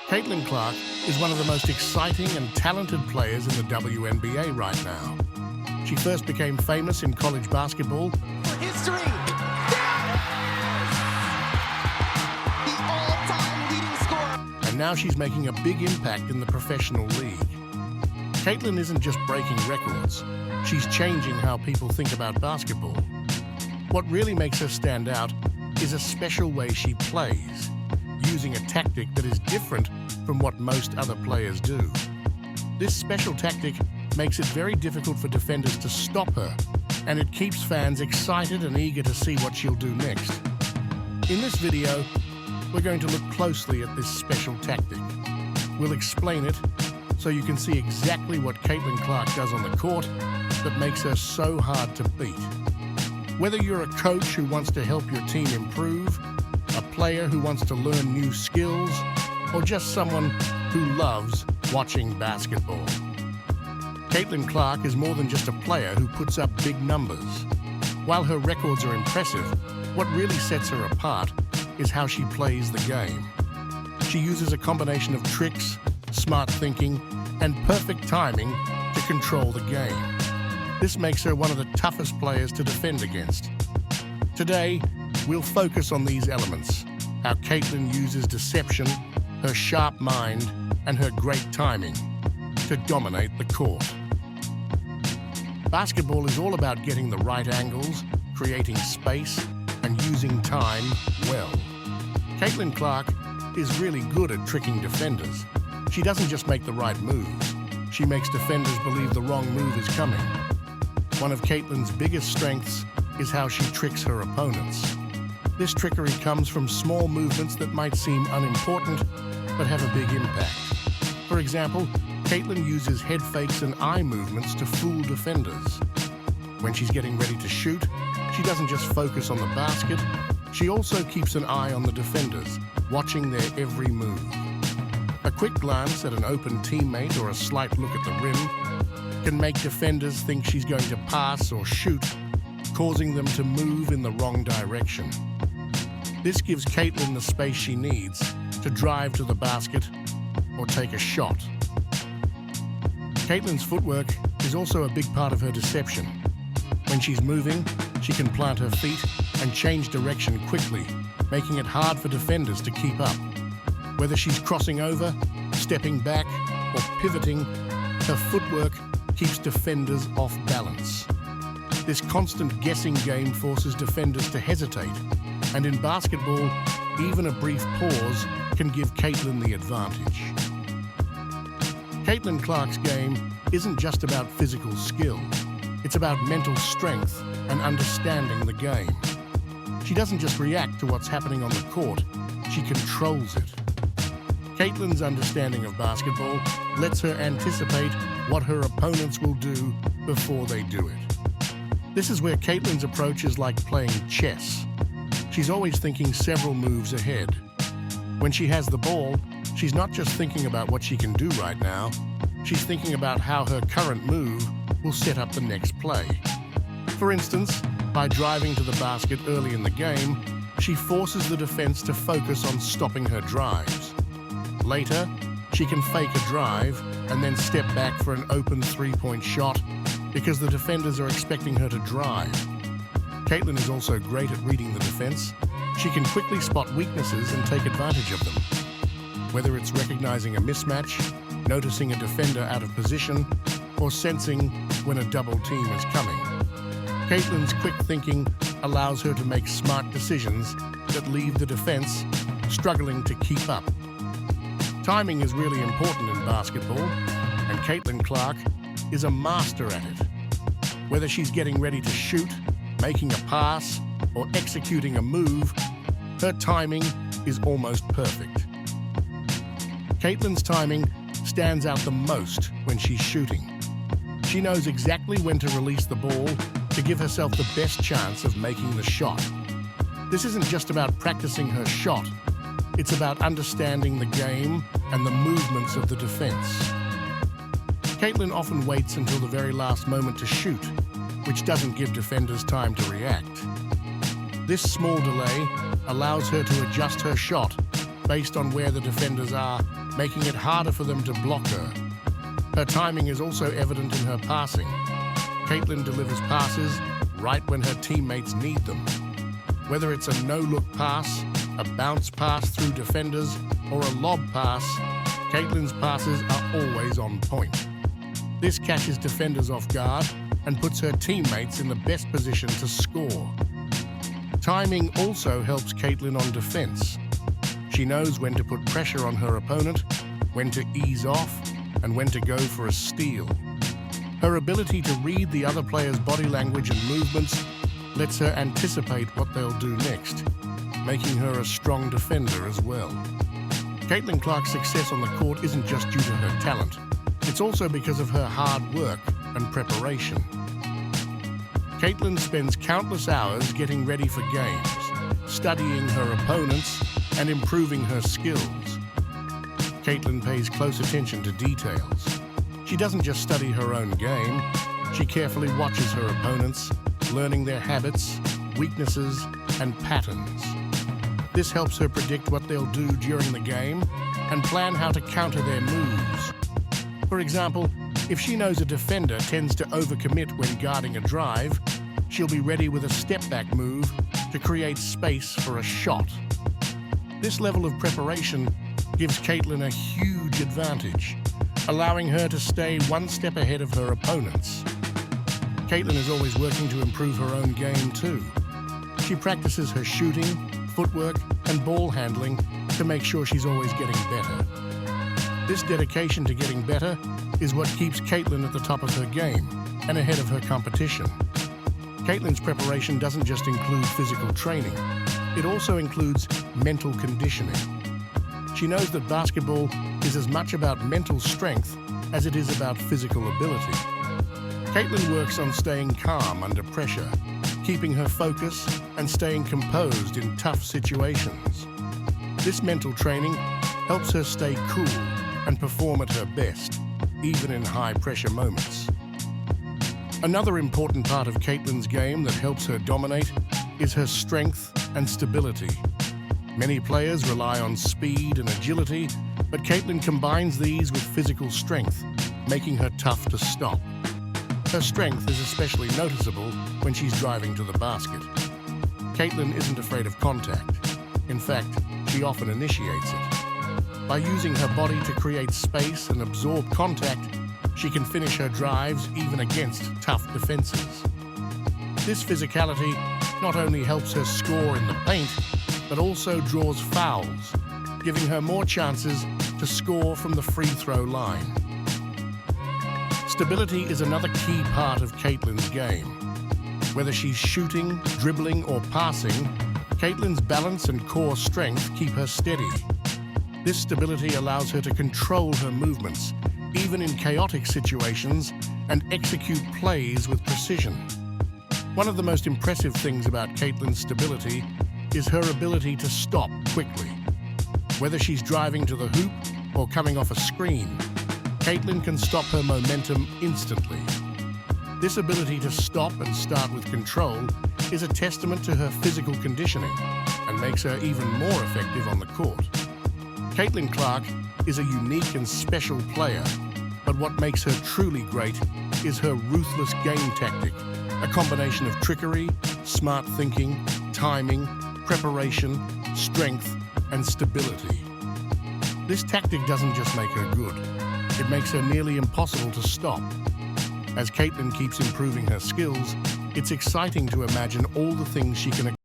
Caitlin Clark is one of the most exciting and talented players in the WNBA right now. She first became famous in college basketball. For history! Yes! The all-time leading scorer. And now she's making a big impact in the professional league. Caitlin isn't just breaking records, she's changing how people think about basketball. What really makes her stand out is a special way she plays, using a tactic that is different from what most other players do. This special tactic makes it very difficult for defenders to stop her, and it keeps fans excited and eager to see what she'll do next. In this video, we're going to look closely at this special tactic. We'll explain it so you can see exactly what Caitlin Clark does on the court that makes her so hard to beat. Whether you're a coach who wants to help your team improve, a player who wants to learn new skills, or just someone who loves watching basketball, Caitlin Clark is more than just a player who puts up big numbers. While her records are impressive, what really sets her apart is how she plays the game. She uses a combination of tricks, smart thinking, and perfect timing to control the game. This makes her one of the toughest players to defend against. Today, we'll focus on these elements: how Caitlin uses deception, her sharp mind, and her great timing to dominate the court. Basketball is all about getting the right angles, creating space, and using time well. Caitlin Clark is really good at tricking defenders. She doesn't just make the right moves, she makes defenders believe the wrong move is coming. One of Caitlin's biggest strengths is how she tricks her opponents. This trickery comes from small movements that might seem unimportant, but have a big impact. For example, Caitlin uses head fakes and eye movements to fool defenders. When she's getting ready to shoot, she doesn't just focus on the basket, she also keeps an eye on the defenders, watching their every move. A quick glance at an open teammate or a slight look at the rim can make defenders think she's going to pass or shoot, causing them to move in the wrong direction. This gives Caitlin the space she needs to drive to the basket or take a shot. Caitlin's footwork is also a big part of her deception. When she's moving, she can plant her feet and change direction quickly, making it hard for defenders to keep up. Whether she's crossing over, stepping back, or pivoting, her footwork keeps defenders off balance. This constant guessing game forces defenders to hesitate, and in basketball, even a brief pause can give Caitlin the advantage. Caitlin Clark's game isn't just about physical skill. It's about mental strength and understanding the game. She doesn't just react to what's happening on the court, she controls it. Caitlin's understanding of basketball lets her anticipate what her opponents will do before they do it. This is where Caitlin's approach is like playing chess. She's always thinking several moves ahead. When she has the ball, she's not just thinking about what she can do right now, she's thinking about how her current move will set up the next play. For instance, by driving to the basket early in the game, she forces the defense to focus on stopping her drives. Later, she can fake a drive and then step back for an open three-point shot because the defenders are expecting her to drive. Caitlin is also great at reading the defense. She can quickly spot weaknesses and take advantage of them. Whether it's recognizing a mismatch, noticing a defender out of position, or sensing when a double team is coming. Caitlin's quick thinking allows her to make smart decisions that leave the defense struggling to keep up. Timing is really important in basketball, and Caitlin Clark is a master at it. Whether she's getting ready to shoot, making a pass, or executing a move, her timing is almost perfect. Caitlin's timing stands out the most when she's shooting. She knows exactly when to release the ball to give herself the best chance of making the shot. This isn't just about practicing her shot, it's about understanding the game and the movements of the defense. Caitlin often waits until the very last moment to shoot, which doesn't give defenders time to react. This small delay allows her to adjust her shot based on where the defenders are making it harder for them to block her. Her timing is also evident in her passing. Caitlin delivers passes right when her teammates need them. Whether it's a no-look pass, a bounce pass through defenders, or a lob pass, Caitlin's passes are always on point. This catches defenders off guard and puts her teammates in the best position to score. Timing also helps Caitlin on defense. She knows when to put pressure on her opponent, when to ease off, and when to go for a steal. Her ability to read the other player's body language and movements lets her anticipate what they'll do next, making her a strong defender as well. Caitlin Clark's success on the court isn't just due to her talent. It's also because of her hard work and preparation. Caitlin spends countless hours getting ready for games, studying her opponents, and improving her skills. Caitlin pays close attention to details. She doesn't just study her own game, she carefully watches her opponents, learning their habits, weaknesses, and patterns. This helps her predict what they'll do during the game and plan how to counter their moves. For example, if she knows a defender tends to overcommit when guarding a drive, she'll be ready with a step-back move to create space for a shot. This level of preparation gives Caitlin a huge advantage, allowing her to stay one step ahead of her opponents. Caitlin is always working to improve her own game too. She practices her shooting, footwork, and ball handling to make sure she's always getting better. This dedication to getting better is what keeps Caitlin at the top of her game and ahead of her competition. Caitlin's preparation doesn't just include physical training, it also includes mental conditioning. She knows that basketball is as much about mental strength as it is about physical ability. Caitlin works on staying calm under pressure, keeping her focus and staying composed in tough situations. This mental training helps her stay cool and perform at her best, even in high-pressure moments. Another important part of Caitlin's game that helps her dominate is her strength and stability. Many players rely on speed and agility, but Caitlin combines these with physical strength, making her tough to stop. Her strength is especially noticeable when she's driving to the basket. Caitlin isn't afraid of contact. In fact, she often initiates it. By using her body to create space and absorb contact, she can finish her drives even against tough defenses. This physicality not only helps her score in the paint, but also draws fouls, giving her more chances to score from the free throw line. Stability is another key part of Caitlin's game. Whether she's shooting, dribbling, or passing, Caitlin's balance and core strength keep her steady. This stability allows her to control her movements, even in chaotic situations, and execute plays with precision. One of the most impressive things about Caitlin's stability is her ability to stop quickly. Whether she's driving to the hoop or coming off a screen, Caitlin can stop her momentum instantly. This ability to stop and start with control is a testament to her physical conditioning and makes her even more effective on the court. Caitlin Clark is a unique and special player, but what makes her truly great is her ruthless game tactic, a combination of trickery, smart thinking, timing, preparation, strength, and stability. This tactic doesn't just make her good, it makes her nearly impossible to stop. As Caitlin keeps improving her skills, it's exciting to imagine all the things she can